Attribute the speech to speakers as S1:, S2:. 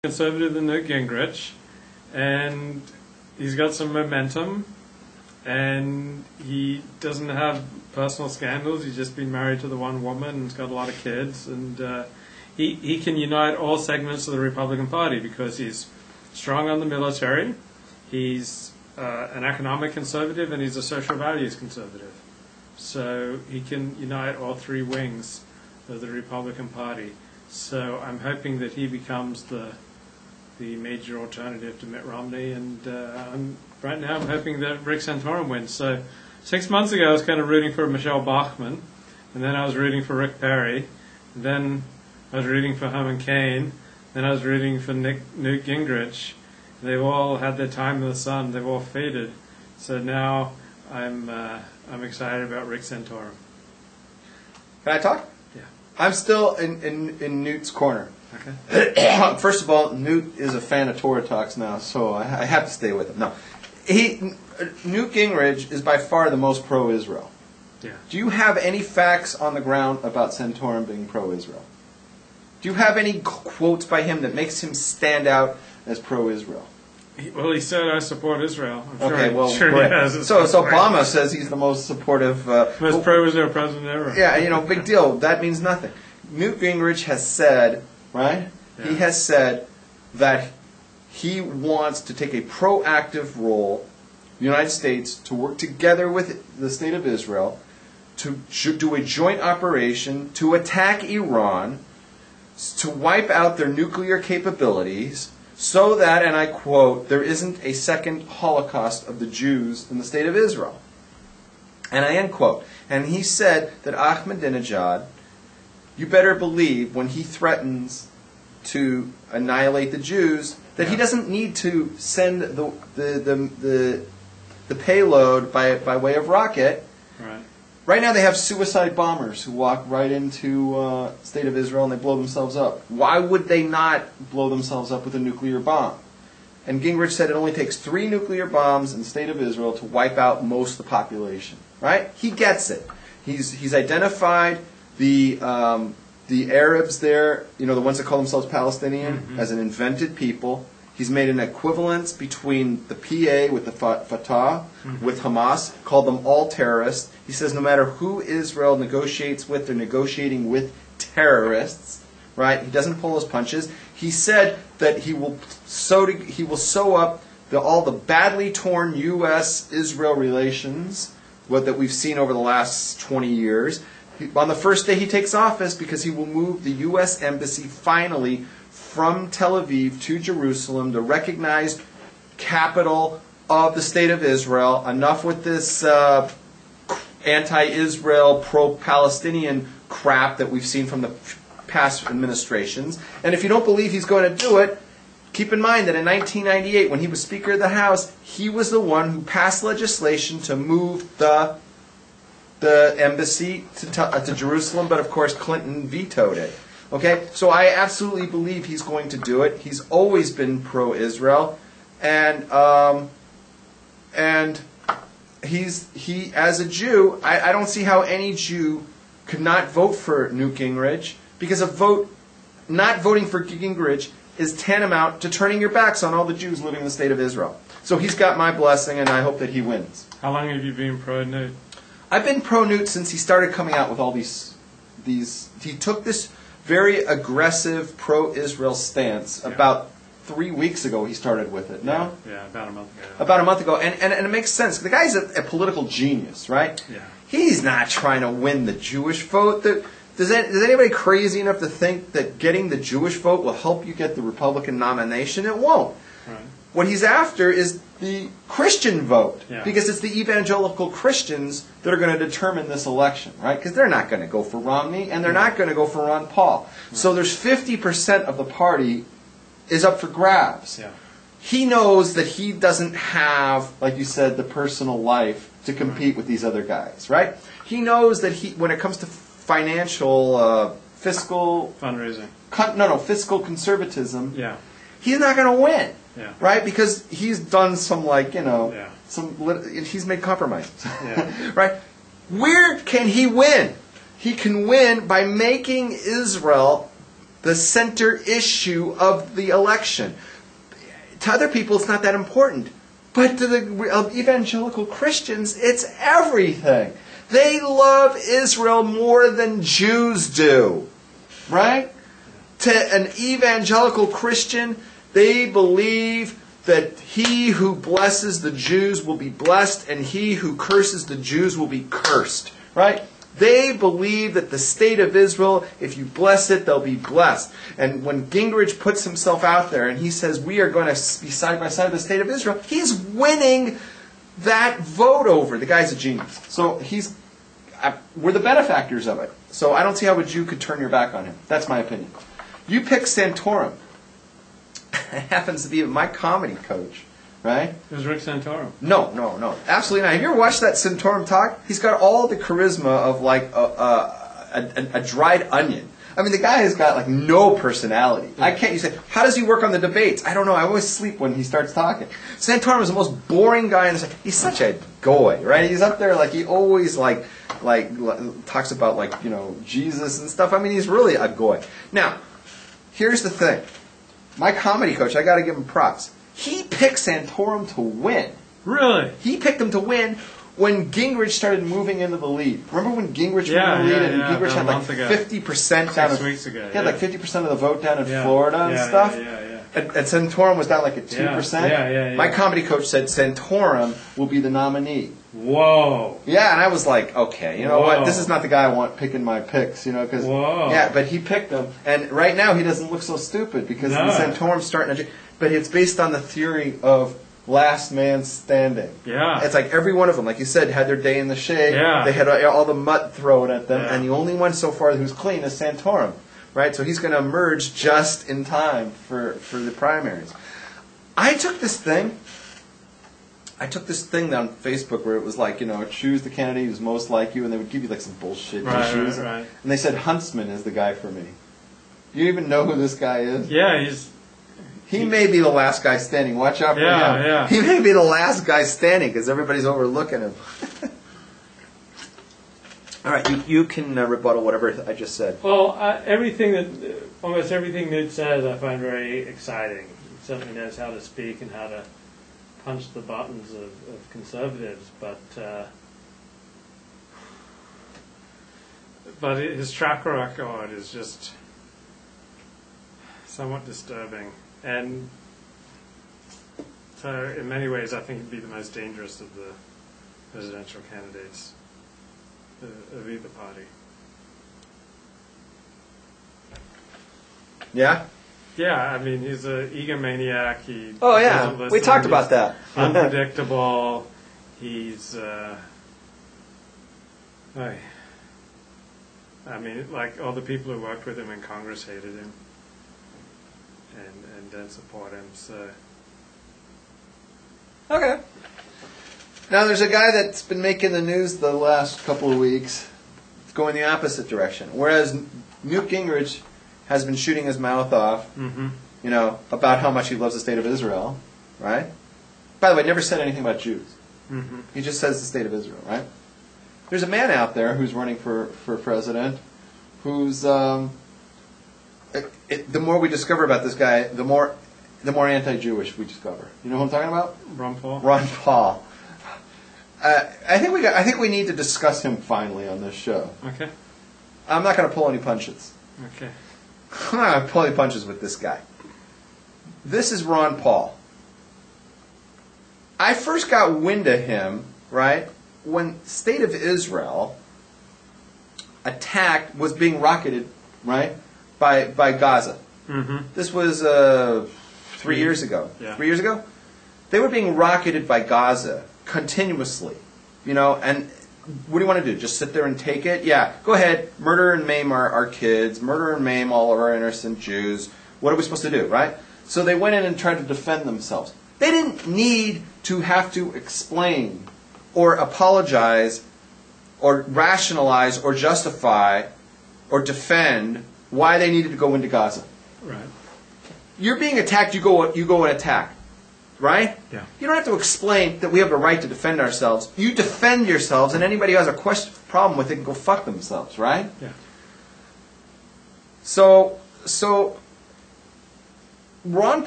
S1: conservative than Newt Gingrich, and he's got some momentum, and he doesn't have personal scandals. He's just been married to the one woman and he's got a lot of kids, and he can unite all segments of the Republican Party because he's strong on the military, he's an economic conservative, and he's a social values conservative. So he can unite all three wings of the Republican Party. So I'm hoping that he becomes the major alternative to Mitt Romney, and right now I'm hoping that Rick Santorum wins. So 6 months ago I was kind of rooting for Michelle Bachmann, and then I was rooting for Rick Perry, and then I was rooting for Herman Cain, then I was rooting for Newt Gingrich. They've all had their time in the sun. They've all faded. So now I'm excited about Rick Santorum.
S2: Can I talk?
S1: Yeah.
S2: I'm still in Newt's corner.
S1: Okay.
S2: First of all, Newt is a fan of Torah Talks now, so I have to stay with him. No, Newt Gingrich is by far the most pro-Israel.
S1: Yeah.
S2: Do you have any facts on the ground about Santorum being pro-Israel? Do you have any quotes by him that makes him stand out as pro-Israel?
S1: Well, he said, "I support Israel." I'm sure,
S2: Okay, well,
S1: sure he has.
S2: So Obama says he's the most supportive,
S1: most pro-Israel president ever.
S2: Yeah, big deal. That means nothing. Newt Gingrich has said, right?
S1: Yeah.
S2: He has said that he wants to take a proactive role, the United States, to work together with the State of Israel to do a joint operation to attack Iran, to wipe out their nuclear capabilities, so that, and I quote, there isn't a second Holocaust of the Jews in the State of Israel. And I end quote. And he said that Ahmadinejad, you better believe when he threatens to annihilate the Jews, that he doesn't need to send the payload by way of rocket.
S1: Right.
S2: Right now they have suicide bombers who walk right into State of Israel and they blow themselves up. Why would they not blow themselves up with a nuclear bomb? And Gingrich said it only takes 3 nuclear bombs in the State of Israel to wipe out most of the population. Right? He gets it. He's identified the Arabs there, the ones that call themselves Palestinian, as an invented people. He's made an equivalence between the PA with the Fatah, with Hamas, called them all terrorists. He says no matter who Israel negotiates with, they're negotiating with terrorists. Right? He doesn't pull his punches. He said that he will sew up all the badly torn U.S.-Israel relations that we've seen over the last 20 years. On the first day he takes office, because he will move the U.S. Embassy finally from Tel Aviv to Jerusalem, the recognized capital of the State of Israel. Enough with this anti-Israel, pro-Palestinian crap that we've seen from the past administrations. And if you don't believe he's going to do it, keep in mind that in 1998, when he was Speaker of the House, he was the one who passed legislation to move the embassy to Jerusalem, but of course Clinton vetoed it. Okay, so I absolutely believe he's going to do it. He's always been pro-Israel, and he as a Jew, I don't see how any Jew could not vote for Newt Gingrich, because not voting for Gingrich is tantamount to turning your backs on all the Jews living in the State of Israel. So he's got my blessing, and I hope that he wins.
S1: How long have you been pro-Newt?
S2: I've been pro-Newt since he started coming out with all these. He took this very aggressive pro-Israel stance. About 3 weeks ago he started with it. No?
S1: Yeah, about a month ago.
S2: About a month ago. And it makes sense. The guy's a political genius, right?
S1: Yeah.
S2: He's not trying to win the Jewish vote. Is anybody crazy enough to think that getting the Jewish vote will help you get the Republican nomination? It won't.
S1: Right.
S2: What he's after is the Christian vote,
S1: Yeah.
S2: because it's the evangelical Christians that are going to determine this election, right? Because they're not going to go for Romney, and they're not going to go for Ron Paul. Right. So there's 50% of the party is up for grabs.
S1: Yeah.
S2: He knows that he doesn't have, like you said, the personal life to compete with these other guys, right? He knows that when it comes to financial, fiscal...
S1: Fundraising.
S2: Fiscal conservatism,
S1: Yeah.
S2: he's not going to win.
S1: Yeah.
S2: Right? Because he's done some,
S1: Yeah.
S2: he's made compromises.
S1: Yeah.
S2: Right? Where can he win? He can win by making Israel the center issue of the election. To other people, it's not that important. But to the evangelical Christians, it's everything. They love Israel more than Jews do. Right? To an evangelical Christian, they believe that he who blesses the Jews will be blessed, and he who curses the Jews will be cursed. Right? They believe that the state of Israel, if you bless it, they'll be blessed. And when Gingrich puts himself out there and he says, we are going to be side by side with the state of Israel, he's winning that vote over. The guy's a genius. So we're the benefactors of it. So I don't see how a Jew could turn your back on him. That's my opinion. You pick Santorum. It happens to be my comedy coach. Right?
S1: It was Rick Santorum.
S2: No. Absolutely not. Have you ever watched that Santorum talk? He's got all the charisma of like a dried onion. I mean, the guy has got like no personality. You say, how does he work on the debates? I don't know. I always sleep when he starts talking. Santorum is the most boring guy in the. He's such a goy, right? He's up there like he always like talks about Jesus and stuff. I mean, he's really a goy. Now, here's the thing. My comedy coach, I got to give him props. He picked Santorum to win.
S1: Really?
S2: He picked him to win when Gingrich started moving into the lead. Remember when Gingrich moved into the lead and Gingrich had like 50% down.
S1: 6 weeks ago.
S2: He had like 50% of the vote down in Florida and stuff. And Santorum was down like at 2%.
S1: Yeah.
S2: My comedy coach said Santorum will be the nominee.
S1: Whoa.
S2: Yeah, and I was like, okay, you know what? This is not the guy I want picking my picks, because but he picked him, and right now he doesn't look so stupid because Santorum's starting to. But it's based on the theory of last man standing.
S1: Yeah.
S2: It's like every one of them, like you said, had their day in the shade.
S1: Yeah.
S2: They had all the mud thrown at them, and the only one so far who's clean is Santorum, right? So he's going to emerge just in time for the primaries. I took this thing on Facebook where it was like, choose the candidate who's most like you, and they would give you like some bullshit issues.
S1: Right.
S2: And they said Huntsman is the guy for me. You even know who this guy is?
S1: Yeah,
S2: He may be the last guy standing. Watch out for him.
S1: Yeah.
S2: He may be the last guy standing because everybody's overlooking him. All right, you can rebuttal whatever I just said.
S1: Well, almost everything Newt says I find very exciting. He certainly knows how to speak and how to punch the buttons of conservatives, but his track record is just somewhat disturbing. And so in many ways I think he'd be the most dangerous of the presidential candidates of either party.
S2: Yeah?
S1: Yeah, I mean, he's an egomaniac.
S2: We talked about that.
S1: Unpredictable. He's, I mean, like all the people who worked with him in Congress hated him and don't support him. So.
S2: Okay. Now there's a guy that's been making the news the last couple of weeks. It's going the opposite direction. Whereas Newt Gingrich has been shooting his mouth off, about how much he loves the state of Israel, right? By the way, never said anything about Jews.
S1: Mm-hmm.
S2: He just says the state of Israel, right? There's a man out there who's running for president who's, the more we discover about this guy, the more anti-Jewish we discover. You know who I'm talking about?
S1: Ron Paul.
S2: Ron Paul. I think we need to discuss him finally on this show.
S1: Okay.
S2: I'm not going to pull any punches.
S1: Okay.
S2: I'm not going to pull any punches with this guy. This is Ron Paul. I first got wind of him, right, when State of Israel was being rocketed, right, by Gaza.
S1: Mm-hmm.
S2: This was 3 years ago.
S1: Yeah.
S2: 3 years ago? They were being rocketed by Gaza continuously, and what do you want to do? Just sit there and take it? Yeah, go ahead. Murder and maim our kids. Murder and maim all of our innocent Jews. What are we supposed to do, right? So they went in and tried to defend themselves. They didn't need to have to explain or apologize or rationalize or justify or defend why they needed to go into Gaza.
S1: Right.
S2: You're being attacked, you go and attack. Right?
S1: Yeah.
S2: You don't have to explain that we have a right to defend ourselves. You defend yourselves, and anybody who has a problem with it can go fuck themselves, right?
S1: Yeah.
S2: So So Ron